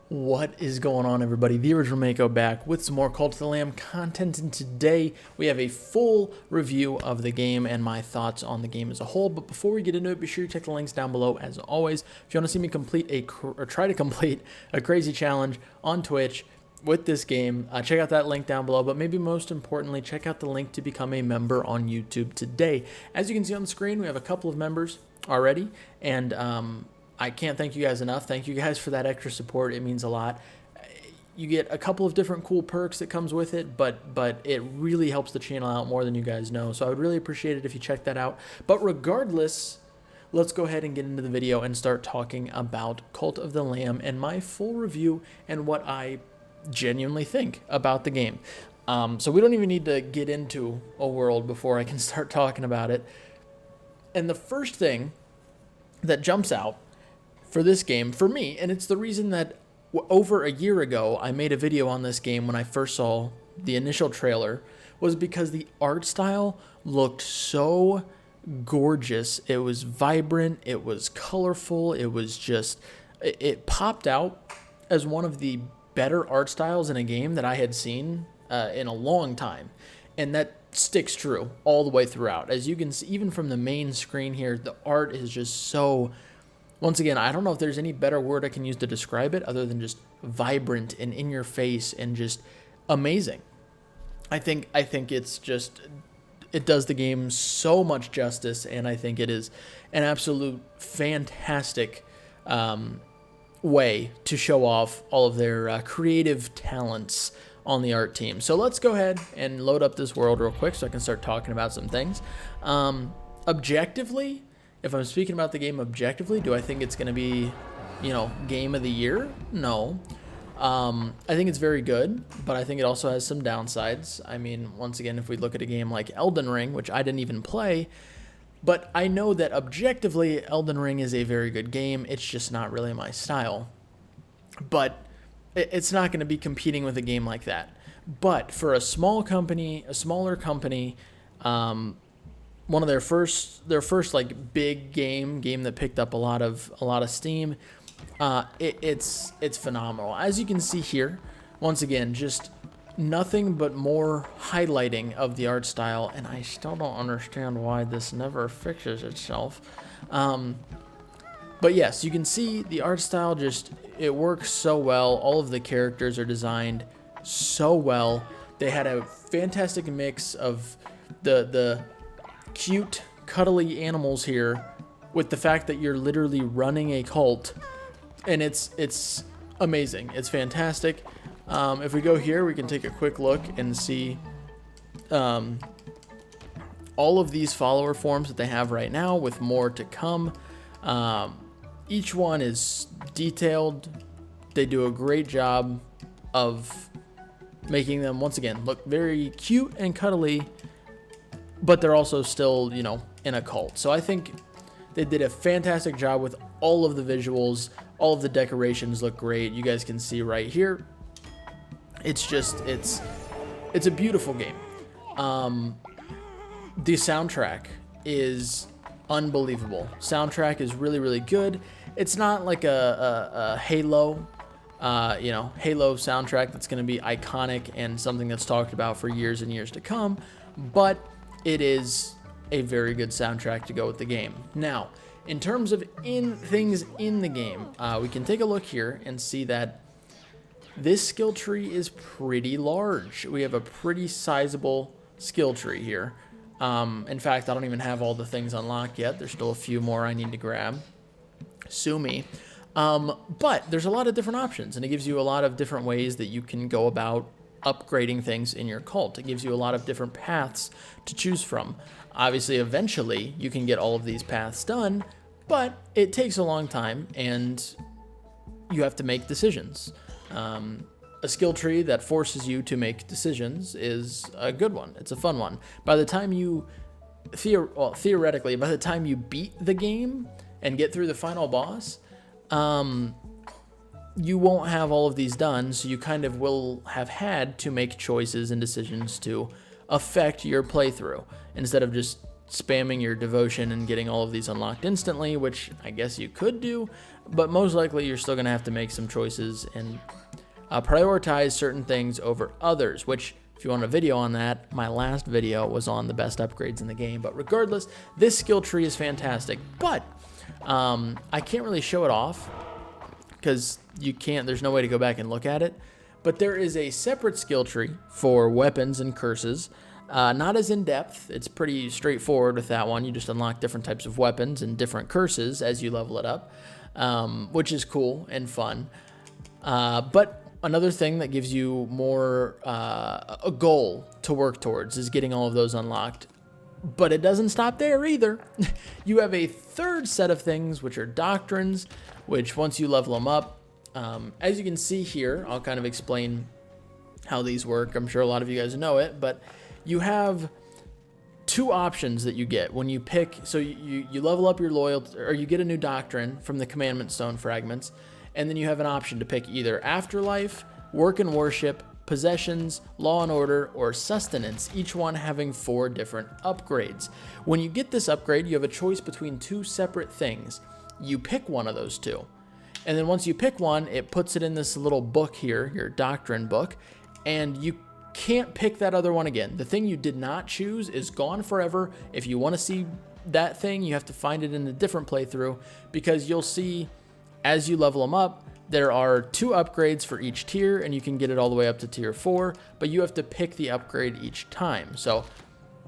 What is going on, everybody? The original Mako back with some more Cult of the Lamb content, and today we have a full review of the game and my thoughts on the game as a whole. But before we get into it, be sure to check the links down below as always. If you want to see me try to complete a crazy challenge on Twitch with this game, check out that link down below. But maybe most importantly, check out the link to become a member on YouTube today. As you can see on the screen, we have a couple of members already, and I can't thank you guys enough. Thank you guys for that extra support. It means a lot. You get a couple of different cool perks that comes with it, but it really helps the channel out more than you guys know. So I would really appreciate it if you check that out. But regardless, let's go ahead and get into the video and start talking about Cult of the Lamb and my full review and what I genuinely think about the game. So we don't even need to get into a world before I can start talking about it. And the first thing that jumps out for this game, for me, and it's the reason that over a year ago I made a video on this game when I first saw the initial trailer, was because the art style looked so gorgeous. It was vibrant, it was colorful, it was just, it popped out as one of the better art styles in a game that I had seen in a long time. And that sticks true all the way throughout. As you can see, even from the main screen here, the art is just so, once again, I don't know if there's any better word I can use to describe it other than just vibrant and in your face and just amazing. I think it's just, it does the game so much justice, and I think it is an absolute fantastic way to show off all of their creative talents on the art team. So let's go ahead and load up this world real quick so I can start talking about some things. Objectively, if I'm speaking about the game objectively, do I think it's going to be, game of the year? No. I think it's very good, but I think it also has some downsides. I mean, once again, if we look at a game like Elden Ring, which I didn't even play, but I know that objectively Elden Ring is a very good game. It's just not really my style. But it's not going to be competing with a game like that. But for a smaller company, one of their first like big game that picked up a lot of steam, it's phenomenal. As you can see here, once again, just nothing but more highlighting of the art style, and I still don't understand why this never fixes itself. But yes, you can see the art style just, it works so well. All of the characters are designed so well. They had a fantastic mix of the cute, cuddly animals here with the fact that you're literally running a cult, and it's amazing. It's fantastic. If we go here, we can take a quick look and see all of these follower forms that they have right now, with more to come. Each one is detailed. They do a great job of making them, once again, look very cute and cuddly, but they're also still, in a cult. So I think they did a fantastic job with all of the visuals. All of the decorations look great. You guys can see right here. It's just, it's a beautiful game. The soundtrack is unbelievable. Soundtrack is really, really good. It's not like a Halo, Halo soundtrack that's going to be iconic and something that's talked about for years and years to come, but it is a very good soundtrack to go with the game. Now, in terms of things in the game, we can take a look here and see that this skill tree is pretty large. We have a pretty sizable skill tree here. In fact, I don't even have all the things unlocked yet. There's still a few more I need to grab. Sue me. But there's a lot of different options, and it gives you a lot of different ways that you can go about upgrading things in your cult. It gives you a lot of different paths to choose from. Obviously, eventually, you can get all of these paths done, but it takes a long time, and you have to make decisions. A skill tree that forces you to make decisions is a good one. It's a fun one. By the time you, theoretically, by the time you beat the game and get through the final boss, you won't have all of these done, so you kind of will have had to make choices and decisions to affect your playthrough, instead of just spamming your devotion and getting all of these unlocked instantly, which I guess you could do, but most likely you're still going to have to make some choices and prioritize certain things over others, which if you want a video on that, my last video was on the best upgrades in the game. But regardless, this skill tree is fantastic, but I can't really show it off because there's no way to go back and look at it. But there is a separate skill tree for weapons and curses. Not as in-depth. It's pretty straightforward with that one. You just unlock different types of weapons and different curses as you level it up, which is cool and fun. But another thing that gives you more a goal to work towards is getting all of those unlocked. But it doesn't stop there either. You have a third set of things, which are doctrines, which once you level them up, as you can see here, I'll kind of explain how these work. I'm sure a lot of you guys know it, but you have two options that you get when you pick. So you level up your loyalty, or you get a new doctrine from the commandment stone fragments, and then you have an option to pick either afterlife, work and worship, possessions, law and order, or sustenance, each one having 4 different upgrades. When you get this upgrade, you have a choice between 2 separate things. You pick one of those 2. And then once you pick one, it puts it in this little book here, your doctrine book, and you can't pick that other one again. The thing you did not choose is gone forever. If you want to see that thing, you have to find it in a different playthrough, because you'll see as you level them up, there are 2 upgrades for each tier, and you can get it all the way up to tier 4, but you have to pick the upgrade each time. So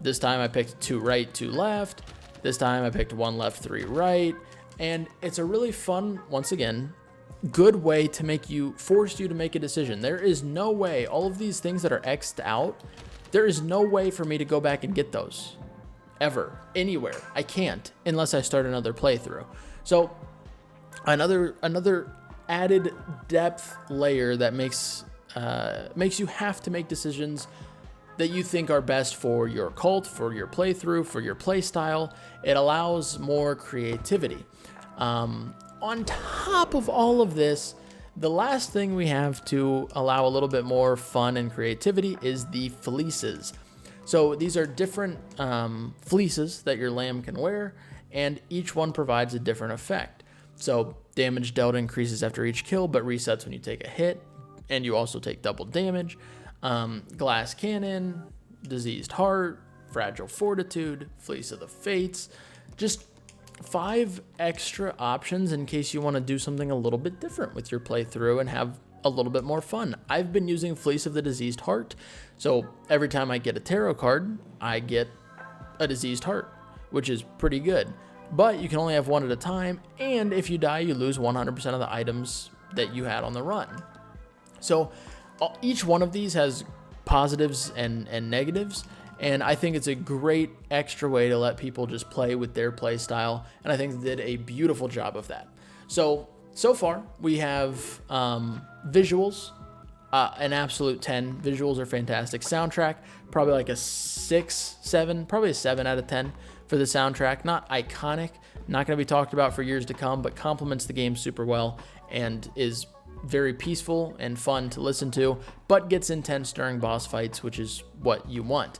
this time I picked 2 right, 2 left. This time I picked 1 left, 3 right. And it's a really fun, once again, good way to force you to make a decision. There is no way, all of these things that are X'd out, there is no way for me to go back and get those ever, anywhere. I can't unless I start another playthrough. So another added depth layer that makes you have to make decisions that you think are best for your cult, for your playthrough, for your play style. It allows more creativity. On top of all of this, the last thing we have to allow a little bit more fun and creativity is the fleeces. So these are different fleeces that your lamb can wear, and each one provides a different effect. So damage dealt increases after each kill, but resets when you take a hit, and you also take double damage. Glass cannon, diseased heart, fragile fortitude, fleece of the fates. Just 5 extra options in case you want to do something a little bit different with your playthrough and have a little bit more fun. I've been using Fleece of the Diseased Heart, so every time I get a tarot card, I get a diseased heart, which is pretty good. But you can only have 1 at a time, and if you die, you lose 100% of the items that you had on the run. So each one of these has positives and negatives, and I think it's a great extra way to let people just play with their play style, and I think they did a beautiful job of that. So far, we have visuals, an absolute 10. Visuals are fantastic. Soundtrack, probably like a 6, 7, probably a 7 out of 10 for the soundtrack. Not iconic, not going to be talked about for years to come, but complements the game super well and is very peaceful and fun to listen to, but gets intense during boss fights, which is what you want.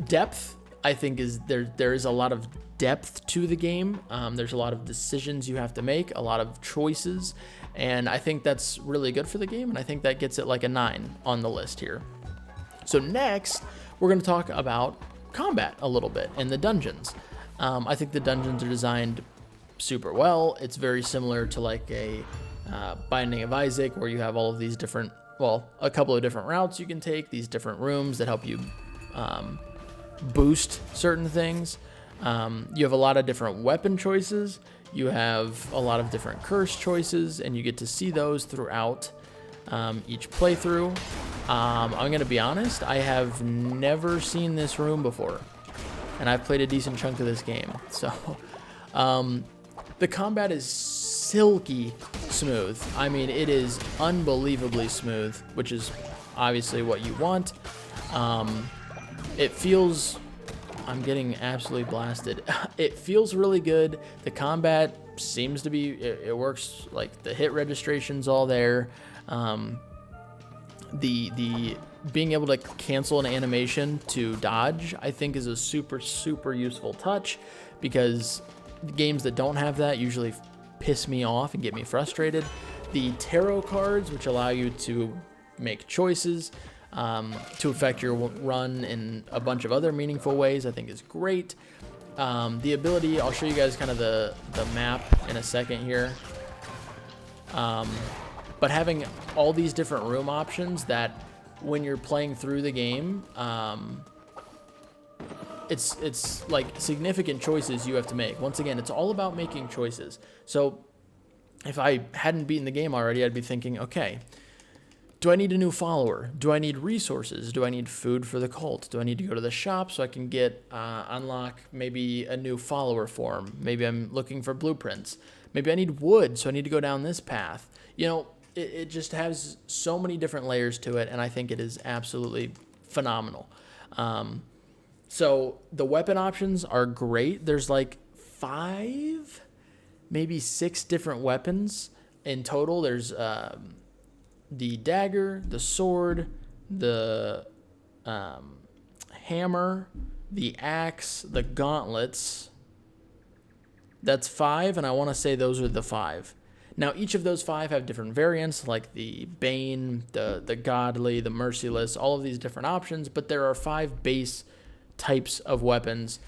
Depth, I think, is there is a lot of depth to the game. There's a lot of decisions you have to make, a lot of choices, and I think that's really good for the game, and I think that gets it like a 9 on the list here. So next, we're going to talk about combat a little bit and the dungeons. I think the dungeons are designed super well. It's very similar to like a Binding of Isaac, where you have all of these different, a couple of different routes you can take, these different rooms that help you boost certain things. You have a lot of different weapon choices. You have a lot of different curse choices, and you get to see those throughout each playthrough. I'm going to be honest, I have never seen this room before, and I've played a decent chunk of this game. So the combat is silky smooth. I mean, it is unbelievably smooth, which is obviously what you want. It feels, I'm getting absolutely blasted. It feels really good. The combat seems to be, it works, like the hit registration's all there. The being able to cancel an animation to dodge, I think, is a super useful touch, because games that don't have that usually piss me off and get me frustrated. The tarot cards, which allow you to make choices to affect your run in a bunch of other meaningful ways, I think is great. The ability, I'll show you guys kind of the map in a second here. But having all these different room options that when you're playing through the game, it's like significant choices you have to make. Once again, it's all about making choices. So if I hadn't beaten the game already, I'd be thinking, okay, do I need a new follower? Do I need resources? Do I need food for the cult? Do I need to go to the shop so I can get unlock maybe a new follower form? Maybe I'm looking for blueprints. Maybe I need wood, so I need to go down this path. You know, it just has so many different layers to it, and I think it is absolutely phenomenal. So the weapon options are great. There's like 5, maybe 6 different weapons in total. There's the dagger, the sword, the hammer, the axe, the gauntlets. That's 5, and I want to say those are the 5. Now, each of those 5 have different variants, like the Bane, the Godly, the Merciless, all of these different options, but there are 5 base types of weapons,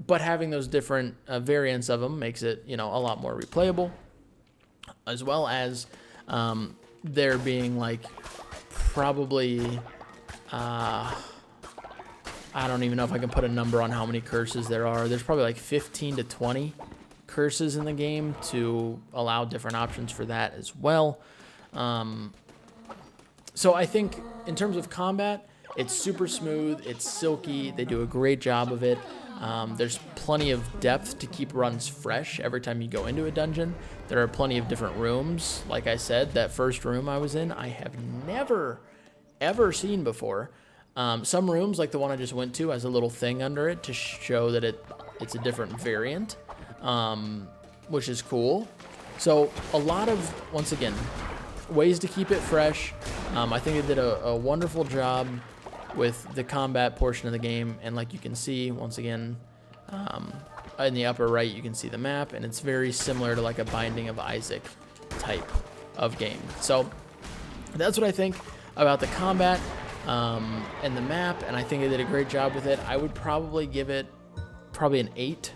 but having those different variants of them makes it, you know, a lot more replayable, as well as there being like probably I don't even know if I can put a number on how many curses there are. There's probably like 15 to 20 curses in the game to allow different options for that as well. So I think in terms of combat, it's super smooth, it's silky, they do a great job of it. There's plenty of depth to keep runs fresh every time you go into a dungeon. There are plenty of different rooms. Like I said, that first room I was in, I have never, ever seen before. Some rooms, like the one I just went to, has a little thing under it to show that it's a different variant, which is cool. So a lot of, once again, ways to keep it fresh. I think they did a wonderful job with the combat portion of the game, and like you can see, once again, in the upper right, you can see the map, and it's very similar to like a Binding of Isaac type of game. So that's what I think about the combat and the map, and I think they did a great job with it. I would probably give it an 8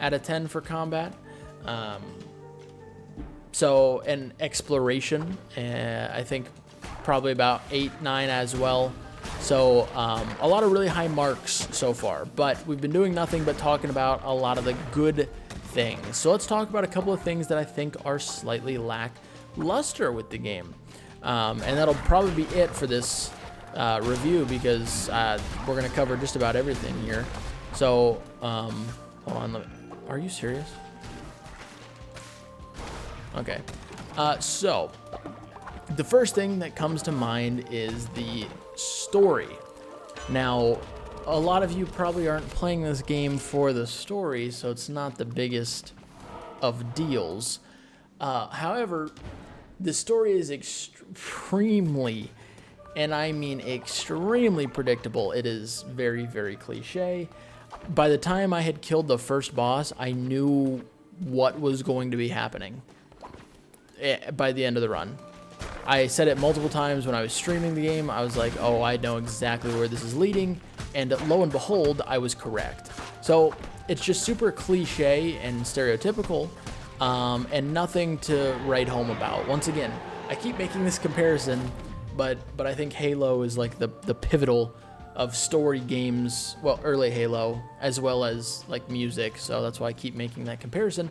out of 10 for combat. So, and exploration, I think probably about 8, 9 as well. So a lot of really high marks so far, but we've been doing nothing but talking about a lot of the good things. So let's talk about a couple of things that I think are slightly lackluster with the game. And that'll probably be it for this review, because we're going to cover just about everything here. So, hold on, are you serious? Okay. So the first thing that comes to mind is the story. Now, a lot of you probably aren't playing this game for the story, so it's not the biggest of deals. However, the story is extremely, and I mean extremely predictable. It is very, very cliche. By the time I had killed the first boss, I knew what was going to be happening by the end of the run. I said it multiple times when I was streaming the game. I was like, oh, I know exactly where this is leading. And lo and behold, I was correct. So it's just super cliche and stereotypical, and nothing to write home about. Once again, I keep making this comparison, but I think Halo is like the pivotal of story games. Well, early Halo, as well as like music. So that's why I keep making that comparison.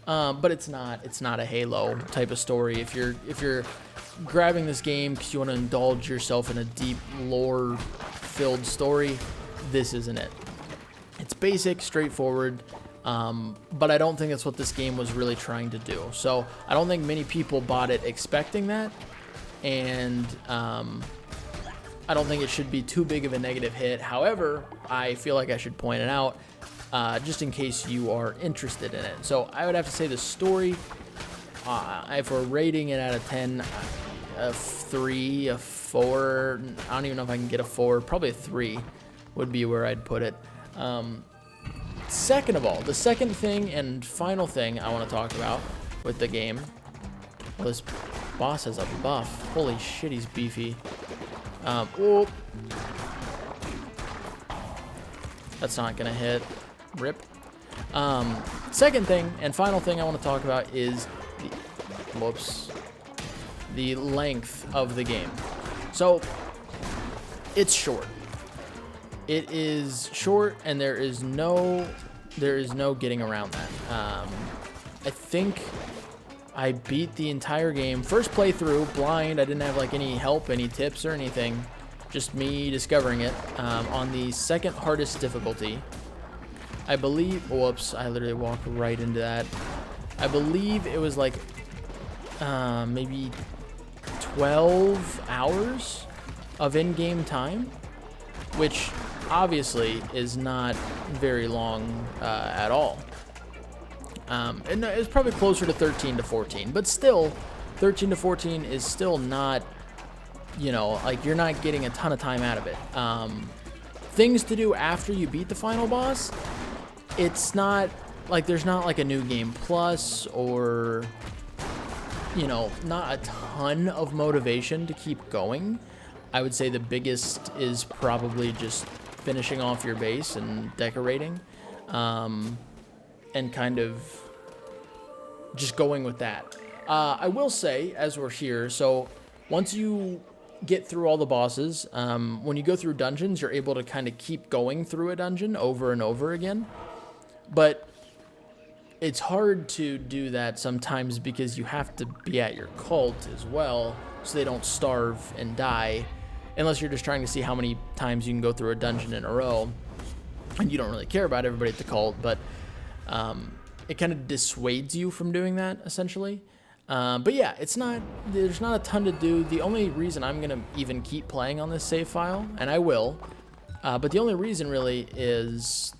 But it's not a Halo type of story. If you're grabbing this game because you want to indulge yourself in a deep lore-filled story, this isn't it. It's basic, straightforward, but I don't think that's what this game was really trying to do. So I don't think many people bought it expecting that, and I don't think it should be too big of a negative hit. However, I feel like I should point it out, just in case you are interested in it. So I would have to say the story, if we're rating it out of 10, a 3, a 4, I don't even know if I can get a 4, probably a 3 would be where I'd put it. second of all, the second thing and final thing I want to talk about with the game. Well, this boss has a buff. Holy shit, he's beefy. Oh. That's not gonna hit. Rip. Second thing and final thing I want to talk about is the length of the game. So it's short. It is short, and there is no getting around that. I think I beat the entire game. First playthrough, blind. I didn't have like any help, any tips or anything. Just me discovering it on the second hardest difficulty. I believe, whoops, I literally walked right into that. I believe it was like maybe 12 hours of in-game time, which obviously is not very long at all. And it's probably closer to 13 to 14, but still, 13 to 14 is still not, you know, like you're not getting a ton of time out of it. Things to do after you beat the final boss, it's not like there's not like a new game plus or, you know, not a ton of motivation to keep going. I would say the biggest is probably just finishing off your base and decorating, and kind of just going with that. I will say, as we're here, so once you get through all the bosses, when you go through dungeons, you're able to kind of keep going through a dungeon over and over again. But it's hard to do that sometimes because you have to be at your cult as well, so they don't starve and die, unless you're just trying to see how many times you can go through a dungeon in a row, and you don't really care about everybody at the cult, but it kind of dissuades you from doing that, essentially. But yeah, there's not a ton to do. The only reason I'm going to even keep playing on this save file, and I will, but the only reason really is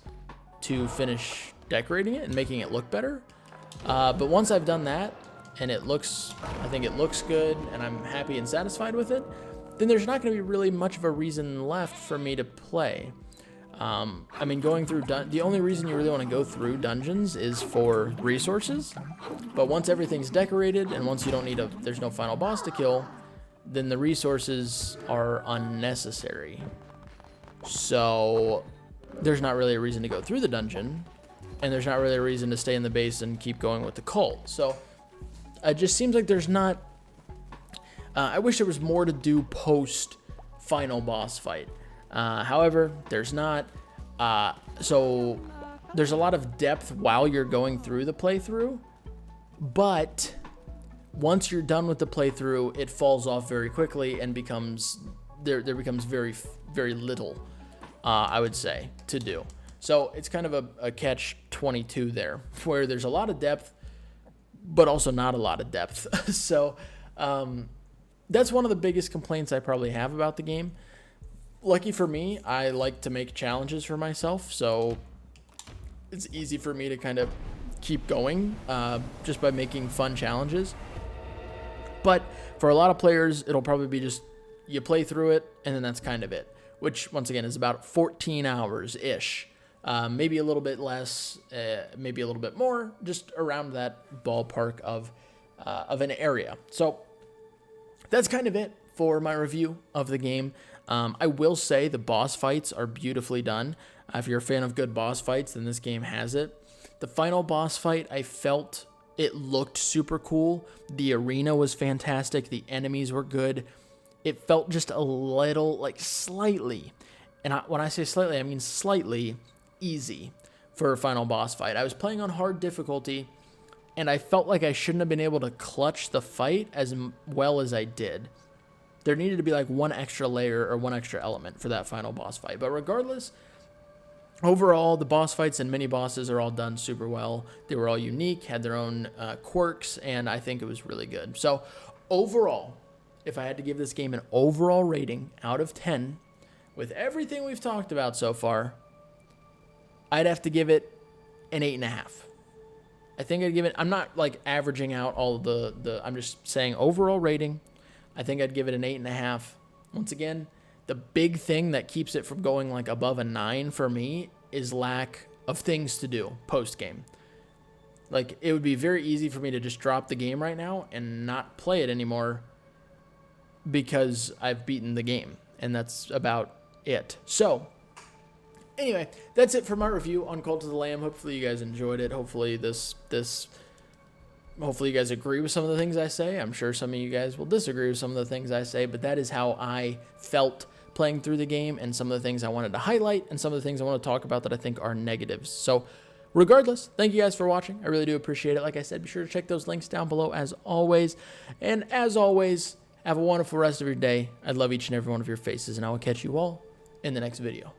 to finish decorating it and making it look better. But once I've done that, and I think it looks good, and I'm happy and satisfied with it, then there's not going to be really much of a reason left for me to play. I mean, going through the only reason you really want to go through dungeons is for resources. But once everything's decorated, and once you don't need there's no final boss to kill, then the resources are unnecessary. So there's not really a reason to go through the dungeon, and there's not really a reason to stay in the base and keep going with the cult. So it just seems like there's not. I wish there was more to do post final boss fight. However, there's not. So there's a lot of depth while you're going through the playthrough, but once you're done with the playthrough, it falls off very quickly and becomes there becomes very, very little, I would say, to do. So it's kind of a catch-22 there, where there's a lot of depth, but also not a lot of depth. So that's one of the biggest complaints I probably have about the game. Lucky for me, I like to make challenges for myself, so it's easy for me to kind of keep going just by making fun challenges. But for a lot of players, it'll probably be just you play through it, and then that's kind of it, which, once again, is about 14 hours-ish. Maybe a little bit less, maybe a little bit more, just around that ballpark of an area. So that's kind of it for my review of the game. I will say the boss fights are beautifully done. If you're a fan of good boss fights, then this game has it. The final boss fight, I felt it looked super cool. The arena was fantastic. The enemies were good. It felt just a little, like slightly, and when I say slightly, I mean slightly easy for a final boss fight. I was playing on hard difficulty, and I felt like I shouldn't have been able to clutch the fight as well as I did. There needed to be like one extra layer or one extra element for that final boss fight. But regardless, overall, the boss fights and mini bosses are all done super well. They were all unique, had their own quirks, and I think it was really good. So overall, if I had to give this game an overall rating out of 10, with everything we've talked about so far, I'd have to give it an 8.5. I think I'd give it, I'm not like averaging out all the I'm just saying overall rating. I think I'd give it an 8.5. Once again, the big thing that keeps it from going like above a 9 for me is lack of things to do post-game. Like, it would be very easy for me to just drop the game right now and not play it anymore because I've beaten the game, and that's about it. So, anyway, that's it for my review on Cult of the Lamb. Hopefully you guys enjoyed it. Hopefully hopefully you guys agree with some of the things I say. I'm sure some of you guys will disagree with some of the things I say, but that is how I felt playing through the game, and some of the things I wanted to highlight, and some of the things I want to talk about that I think are negatives. So, regardless, thank you guys for watching. I really do appreciate it. Like I said, be sure to check those links down below as always. And as always, have a wonderful rest of your day. I love each and every one of your faces, and I will catch you all in the next video.